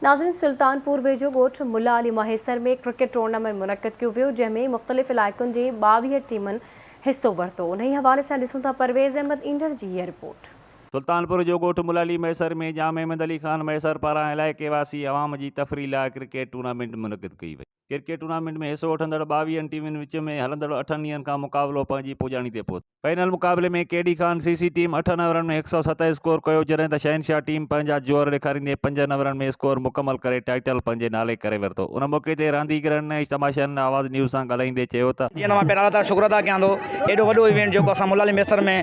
नाज़रीन, सुल्तानपुर वेझो ॻोठ मुल्ला अली माहेसर में क्रिकेट टूर्नामेंट मुनक़द कयो वियो, जंहिंमें मुख़्तलिफ़ इलाइक़ुनि जी 22 टीमुनि हिस्सो वरितो। उन ई हवाले सां ॾिसूं था परवेज़ अहमद ईंदड़ जी हीअ रिपोर्ट। सुल्तानपुर जो ॻोठ मुल्ला अली मैसर में जाम अहमद अली ख़ान मैसर पारां इलाइक़े वासी अवाम जी तफ़रीह लाइ क्रिकेट टूर्नामेंट मुनक़द कई वई। क्रिकेट टूर्नामेंट में हिस्सो वठंदड़ 22 टीमुनि विच में हलंदड़ 8 ॾींहनि खां मुक़ाबिलो पंहिंजी पुॼाणी ते पहुतो। फाइनल मुक़ाबले में केडी खान सीसी टीम 8 ओवरनि में 127 स्कोर कयो, जॾहिं त शहनशाह टीम पंहिंजा जोर ॾेखारींदे 5 ओवरनि में स्कोर मुकमल करे टाइटल पंहिंजे नाले करे वरितो। उन मौक़े ते रांदीगरनि ऐं तमाशनि आवाज़ न्यूज़ सां ॻाल्हाईंदे चयो त जीअं मां पहिरियों त शुक्र अदा कयां थो, एॾो वॾो इवेंट जेको असां मुल्ला अली मैसर में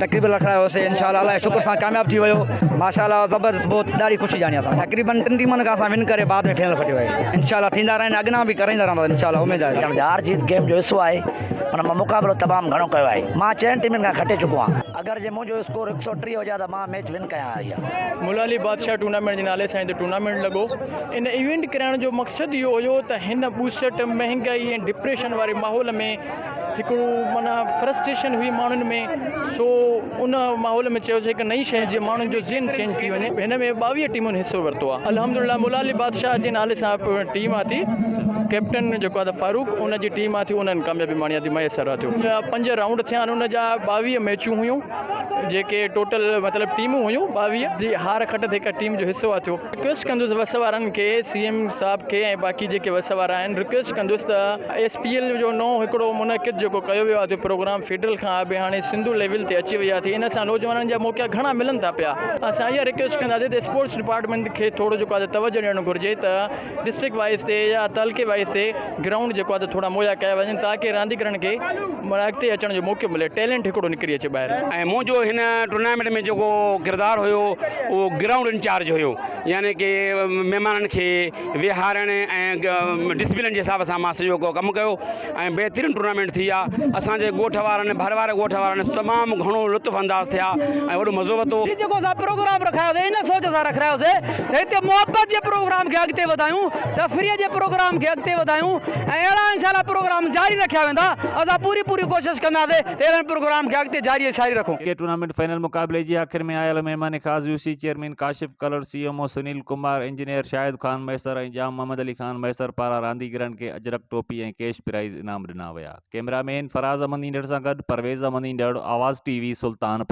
तक़रीबन रखायोसीं, इंशाअल्लाह अलाह शुक्र सां कामयाबु थी वियो। माशाअल्लाह ज़बरदस्त, बहुत ॾाढी ख़ुशी जानी असां तक़रीबन 3 टीमनि खां असां विन करे बाद में फाइनल खटियो आहे। इंशाअल्लाह थींदा रहनि, अॻियां बि कराईंदा रहंदा इंशाअल्लाह, उमेद आहे। हार जीत गेम जो हिस्सो आहे, पर मां मुक़ाबिलो तमामु घणो कयो आहे। मां 4 टीमुनि खां खटे चुको आहियां। अगरि जे मुंहिंजो स्कोर 130 हुजे त मां मैच विन कयां आई आहे। मुल्ला अली बादशाह टूर्नामेंट जे नाले सां हिते टूर्नामेंट लॻो। इन इवेंट कराइण जो मक़सदु इहो हुयो त हिन ॿूसट महांगाई ऐं डिप्रेशन वारे माहौल में हिकिड़ो माना फ्रस्ट्रेशन हुई माण्हुनि में, सो उन माहौल में चयोसीं हिकु नई शइ जीअं माण्हुनि जो ज़हन चेंज थी वञे। हिन में 22 टीमुनि हिसो वरितो आहे। अल्हम्दुलिल्लाह मुल्ला अली बादशाह जे नाले सां टीम आहे थी, कैप्टन जेको आहे फारूक, उन जी टीम आहे थी, उन्हनि कामयाबी माणी आहे थी, मैसर आहे थियो। 5 राउंड थिया आहिनि, उन जा 22 मैचूं हुयूं, जेके टोटल मतिलबु टीमूं हुयूं 22 जी। हार खट ते हिकु टीम जो हिसो आहे थियो। रिक्वेस्ट कंदुसि वस वारनि खे, CM साहब खे ऐं बाक़ी जेके वस वारा आहिनि, रिक्वेस्ट कंदुसि त SPL जो नओं हिकिड़ो मुनक़िद जेको कयो वियो आहे थियो प्रोग्राम फेडरल खां बि हाणे सिंधु लेवल ते अची वई आहे थी। इन सां नौजवाननि जा मौक़ा घणा मिलनि था पिया। असां इहा रिक्वेस्ट कंदासीं त स्पोर्ट्स डिपार्टमेंट खे थोरो जेको आहे तवजो ॾियणु घुरिजे त डिस्ट्रिक्ट वाइज़ ते या तालुके वाइज़ ते ग्राउंड जेको आहे थोरा मुहैया कया वञनि, ताकी रांदीगरनि खे अॻिते अचण जो मौक़ो मिले, टैलेंट हिकिड़ो निकिरी अचे ॿाहिरि। ऐं मुंहिंजो हिन टूर्नामेंट में जेको किरदारु हुयो उहो ग्राउंड इंचार्ज हुयो, यानी कि महिमाननि खे विहारणु ऐं डिसिप्लिन जे हिसाब सां मां सॼो कमु कयो ऐं बहितरीनु टूर्नामेंट थी आहे। असांजे ॻोठ वारनि, भर वारे ॻोठ वारनि तमामु घणो लुत्फ़ अंदाज़ थिया ऐं वॾो मज़ो वरितो। जेको असां प्रोग्राम रखायोसीं, इन सोच सां रखायोसीं त हिते मोहबत जे प्रोग्राम खे अॻिते वधायूं, तफ़रीह जे प्रोग्राम खे अॻिते वधायूं ऐं अहिड़ा इंशाअल्लाह प्रोग्राम जारी रखिया वेंदा। असां पूरी कोशिशि कंदासीं त अहिड़नि प्रोग्राम खे अॻिते जारी रखूं। क्रिकेट टूर्नामेंट फाइनल मुक़ाबले जी आख़िर में आयल महिमान ख़ास UC chairman Kashif Kalar, CMO Sunil Kumar, engineer Shahid Khan मैसर ऐं जाम मोहम्मद अली ख़ान मैसर पारां रांदीगरनि खे अजरक टोपी ऐं कैश प्राइज़ इनाम ॾिना विया। कैमरामैन फराज़ अहमद ईंदड़ सां गॾु परवेज़ अहमद ईंदड़, आवाज़ TV, सुल्तानपुर।